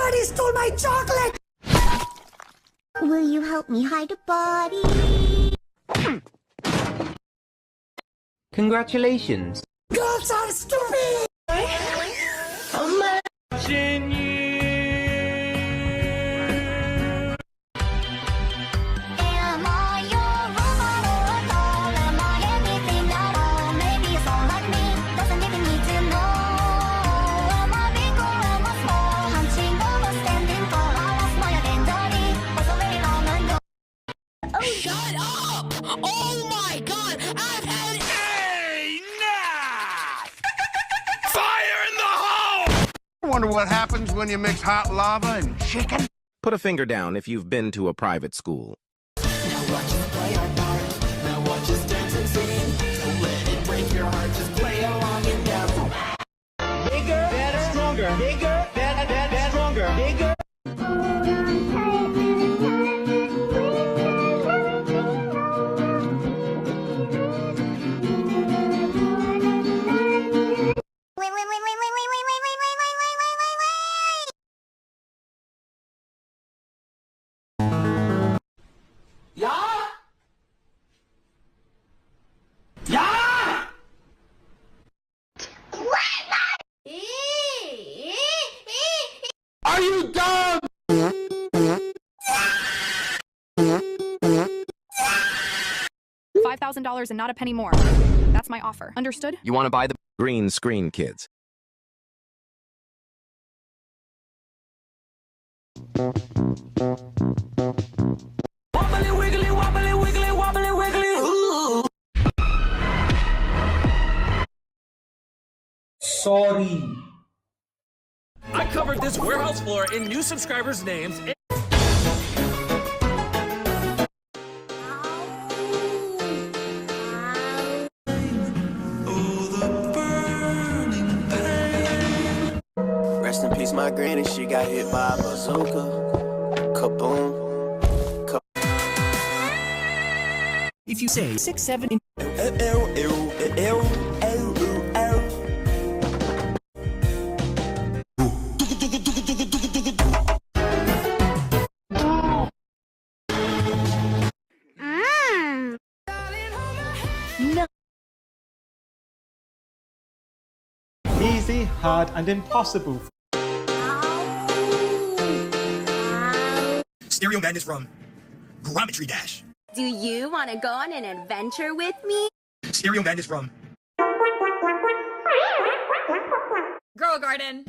Somebody stole my chocolate! Will you help me hide a body? Congratulations. Girls are stupid! Am I your robot or a doll? Am I anything at all? Maybe it's all like me, doesn't even need to know. Am I big or am I small? Hunching over, standing tall. I lost my identity, was already long ago. Oh, shut up! Oh my god! I've had enough! Fire in the hole! I wonder what happens when you mix hot lava and chicken. Put a finger down if you've been to a private school. Now watch us play our part. Now watch us dance and sing. Don't let it break your heart. Just play along and dance. Bigger, better, stronger. Bigger, better, better, stronger. Bigger. Yeah? Yeah? Are you dumb? $5,000 and not a penny more. That's my offer. Understood? You want to buy the green screen, kids? Wobbly wiggly, wobbly wiggly, wobbly wiggly. Ooh. Sorry. I covered this warehouse floor in new subscribers' names. Rest in peace, my granny. She got hit by a bazooka. Kaboom. If you say 6, 7, Easy, hard, and impossible. Stereo Man is from Geometry Dash. Do you want to go on an adventure with me? Stereo Man is from Grow a garden.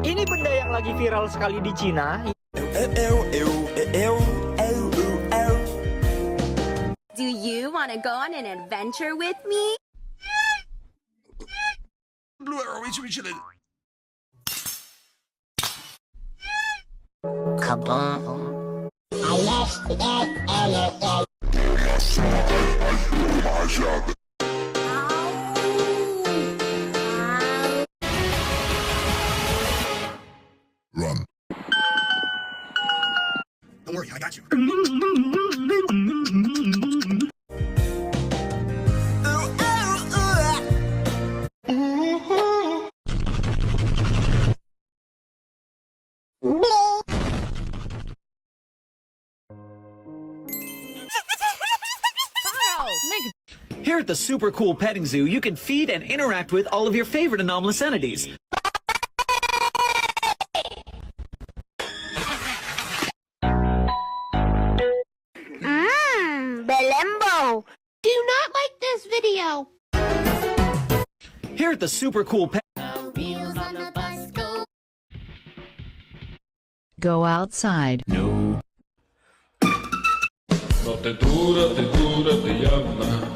Ini benda yang lagi viral sekali di Cina. Do you want to go on an adventure with me? Blue arrow, reach it. Kaboom. Run. Don't worry, I got you. Here at the super cool petting zoo, you can feed and interact with all of your favorite anomalous entities. Belembo. Do not like this video. Here at the super cool pet. Wheels on the bus go. Go outside. No. Notte dura, te llama.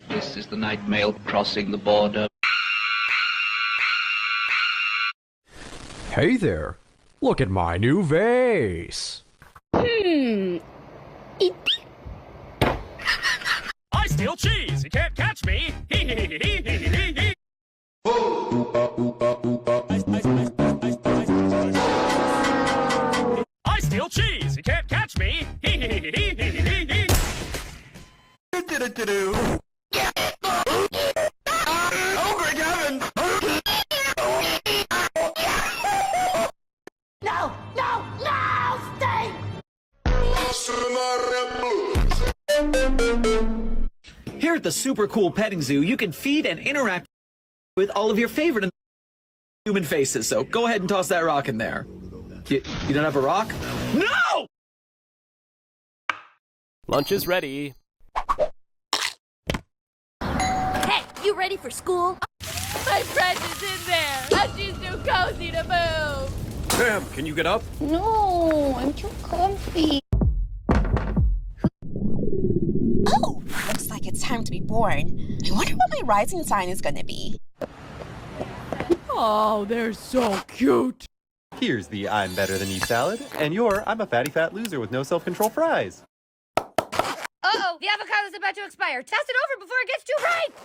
This is the night mail crossing the border. Hey there, look at my new vase. I steal cheese. You can't catch me. I steal cheese. You can't catch me. Here at the super cool petting zoo, you can feed and interact with all of your favorite human faces. So go ahead and toss that rock in there. You don't have a rock? No! Lunch is ready. Hey, you ready for school? My friend is in there, and she's too cozy to move. Sam, can you get up? No, I'm too comfy. Oh, looks like it's time to be born. I wonder what my rising sign is gonna be. Oh, they're so cute. Here's the I'm better than you salad, and your I'm a fatty fat loser with no self-control fries. Uh-oh, the avocado's about to expire. Test it over before it gets too ripe.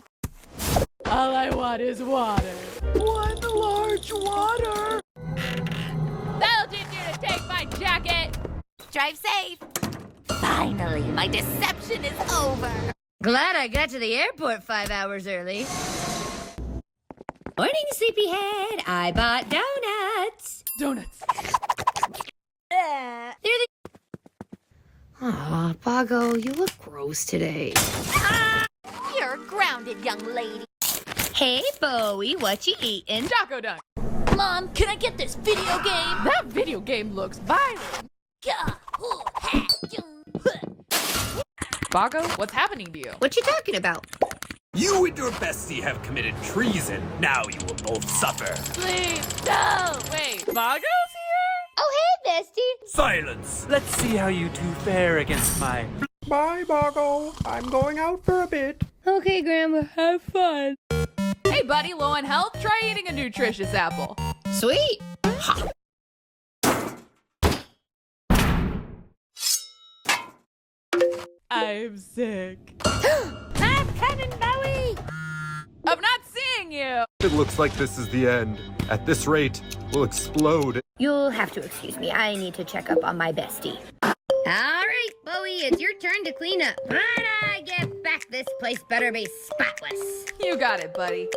All I want is water. One large water. That'll teach you to take my jacket. Drive safe. Finally, my deception is over. Glad I got to the airport 5 hours early. Morning, sleepyhead. I bought donuts. Donuts. They're the... Aw, Bago, you look gross today. Ah, you're grounded, young lady. Hey, Bowie, what you eating? Taco Dunk. Mom, can I get this video game? That video game looks violent. Bago, what's happening to you? What you talking about? You and your bestie have committed treason. Now you will both suffer. Please, no. Wait, Bago's here? Oh, hey, bestie. Silence! Let's see how you two fare against my... Bye, Boggle. I'm going out for a bit. Okay, Grandma, have fun. Hey, buddy, low on health? Try eating a nutritious apple. Sweet. I'm sick. I'm coming, Bowie. I'm not seeing you. It looks like this is the end. At this rate, we'll explode. You'll have to excuse me. I need to check up on my bestie. All right, Bowie, it's your turn to clean up. When I get back, this place better be spotless. You got it, buddy.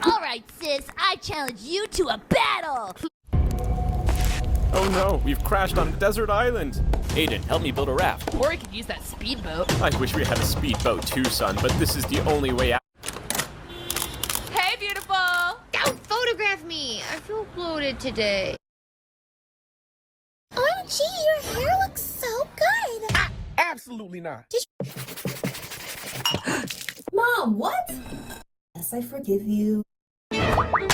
All right, sis, I challenge you to a battle. Oh no, we've crashed on a desert island. Aiden, help me build a raft. Or I could use that speedboat. I wish we had a speedboat too, son, but this is the only way out. Hey, beautiful. Don't photograph me. I feel bloated today. OMG, your hair looks so good. Absolutely not. Mom, what? Yes, I forgive you. Aiden,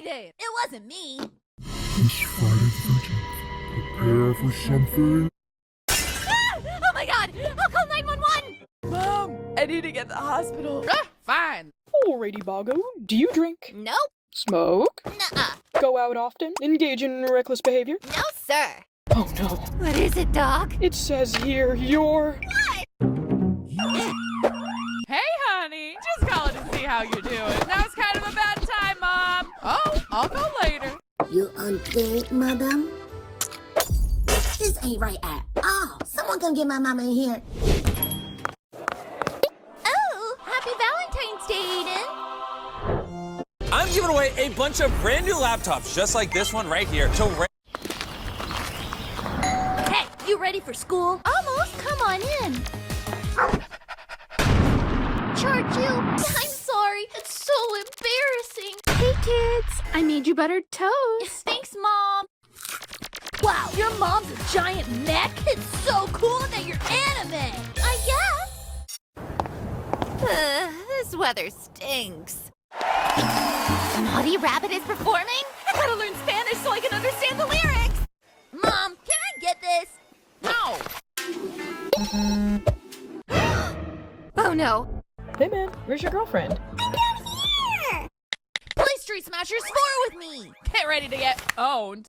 it wasn't me. This Friday 13th, prepare for something. Oh my god, I'll call 911. Mom, I need to get to the hospital. Fine. Alrighty, Bago. Do you drink? Nope. Smoke? Nuh-uh. Go out often? Engage in reckless behavior? No, sir. Oh no. What is it, Doc? It says here you're... Hey, honey. Just calling to see how you're doing. Now's kind of a bad time, Mom. Oh, I'll go later. You okay, madam? This ain't right at all. Someone come get my mama in here. Oh, happy Valentine's Day, Aiden. I'm giving away a bunch of brand new laptops, just like this one right here. Hey, you ready for school? Almost. Come on in. Charge you. I'm sorry. It's so embarrassing. Hey, kids. I made you buttered toast. Thanks, Mom. Wow, your mom's a giant mech? It's so cool that you're anime. I guess. This weather stinks. Naughty Rabbit is performing? I gotta learn Spanish so I can understand the lyrics. Mom, can I get this? No. Oh no. Hey man, where's your girlfriend? I'm down here. Play Street Smashers 4 with me. Get ready to get owned.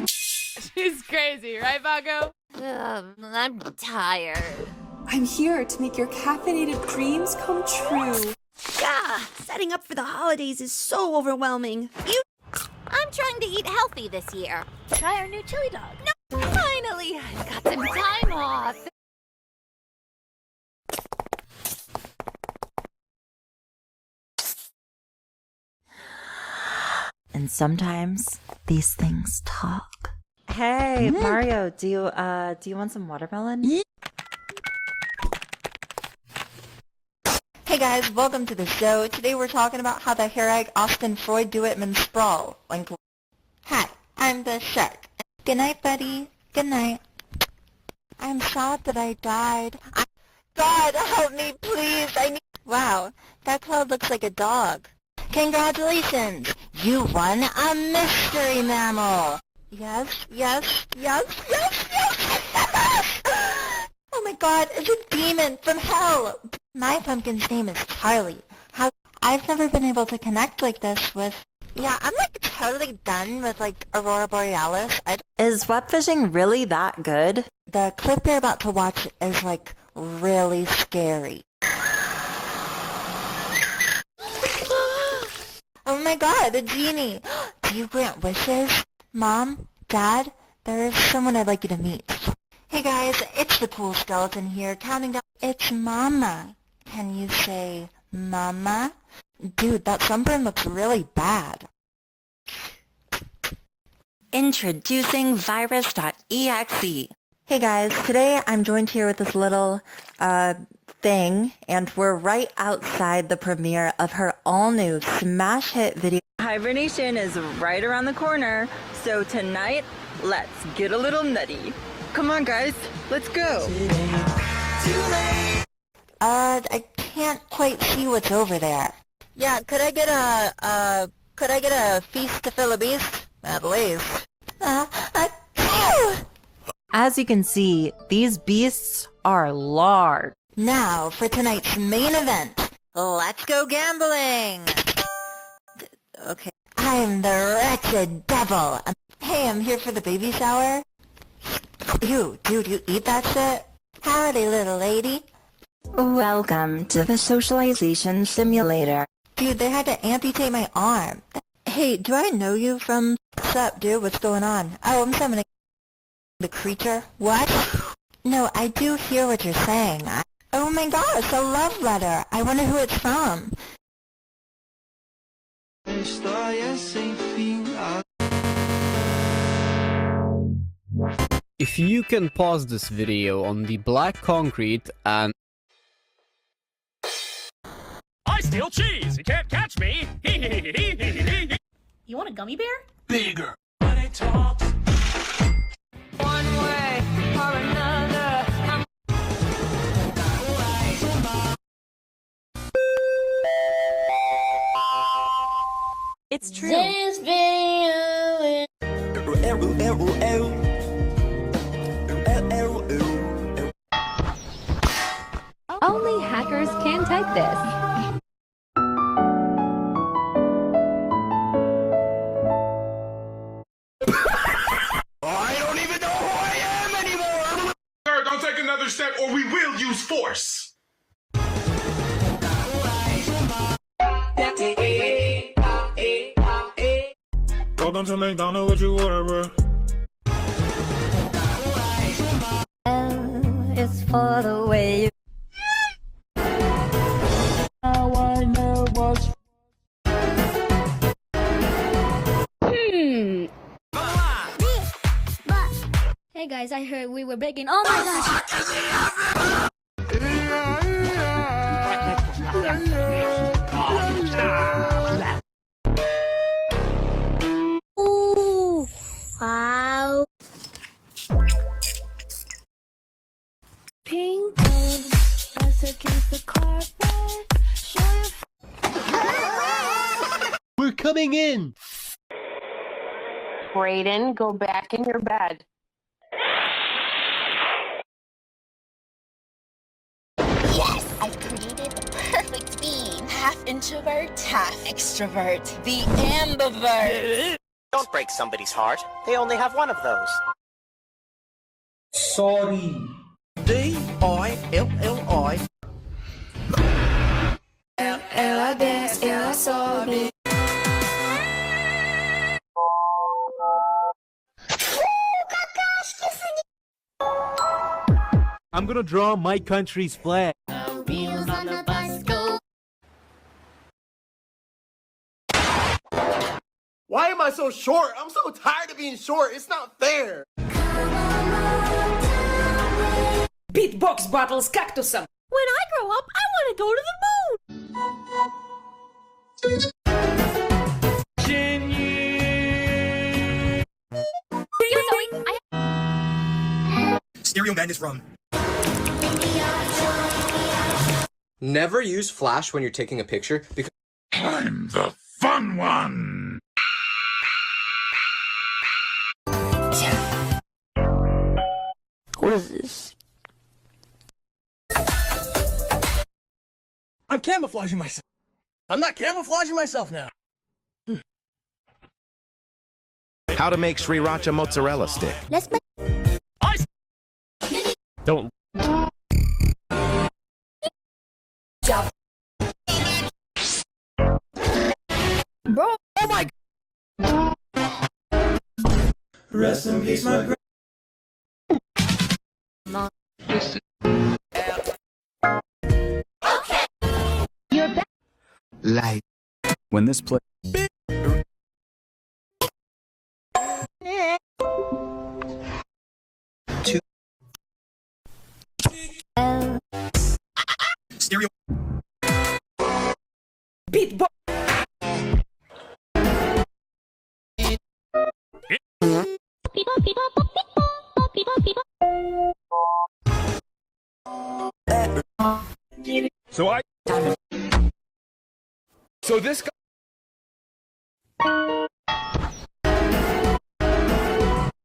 She's crazy, right, Bago? I'm tired. I'm here to make your caffeinated dreams come true. Yeah, setting up for the holidays is so overwhelming. I'm trying to eat healthy this year. Try our new chili dog. No, finally, I've got some time off. And sometimes these things talk. Hey, Mario, do you want some watermelon? Hey guys, welcome to the show. Today we're talking about how the Herag Austin Freud Do It Man sprawl. Like, hi, I'm the shark. Good night, buddy. Good night. I'm sad that I died. God, help me, please. Wow, that cloud looks like a dog. Congratulations, you won a mystery mammal. Yes. Oh my God, it's a demon from hell. My pumpkin's name is Charlie. I've never been able to connect like this with... Yeah, I'm like totally done with like Aurora Borealis. Is web fishing really that good? The clip you're about to watch is like really scary. Oh my God, a genie. Do you grant wishes? Mom? Dad? There is someone I'd like you to meet. Hey guys, it's the cool skeleton here, counting down. It's Mama. Can you say Mama? Dude, that sunburn looks really bad. Introducing virus.exe. Hey guys, today I'm joined here with this little thing, and we're right outside the premiere of her all-new smash hit video. Hibernation is right around the corner, so tonight, let's get a little nutty. Come on guys, let's go. I can't quite see what's over there. Yeah, could I get a feast to fill a beast? At least. As you can see, these beasts are large. Now for tonight's main event. Let's go gambling! Okay. I'm the wretched devil. Hey, I'm here for the baby shower. Ew, dude, you eat that shit? Howdy, little lady. Welcome to the socialization simulator. Dude, they had to amputate my arm. Hey, do I know you from... What's up, dude? What's going on? Oh, I'm summoning... The creature? What? No, I do hear what you're saying. Oh my gosh, a love letter. I wonder who it's from. If you can pause this video on the black concrete and... I steal cheese! You can't catch me! You want a gummy bear? Bigger! One way or another. It's true. This video is... Only hackers can type this. I don't even know who I am anymore! Sir, don't take another step or we will use force! Welcome to McDonald's, what you order, bro? It's for the way you... Hey guys, I heard we were baking. Oh my gosh! Ooh, wow. Pink press against the carpet. We're coming in! Brayden, go back in your bed. Yes, I've created the perfect being. Half introvert, half extrovert. The ambivert. Don't break somebody's heart. They only have one of those. Sorry. D-I-L-L-I. Ela desce, ela sobe. I'm gonna draw my country's flag. Wheels on the bus go. Why am am I so short? I'm so tired of being short. It's not fair. Beatbox battles cactusum. When I grow up, I want to go to the moon. Stereo Man is wrong. Never use flash when you're taking a picture because I'm the fun one. What is this? I'm camouflaging myself. I'm not camouflaging myself now. How to make sriracha mozzarella stick. Let's make Don't. Bro, Oh my Rest in peace, my you're back. Like when this play. stereo. Beatbox. So this guy.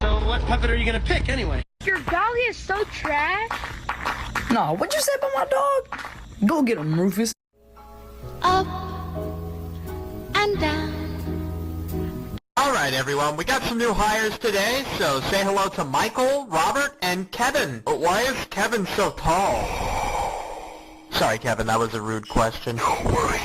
So what puppet are you gonna pick anyway? Your dog is so trash. No, what'd you say about my dog? Go get him, Rufus. Up and down. Alright everyone, we got some new hires today, so say hello to Michael, Robert, and Kevin. But why is Kevin so tall? Sorry Kevin, that was a rude question. Don't worry,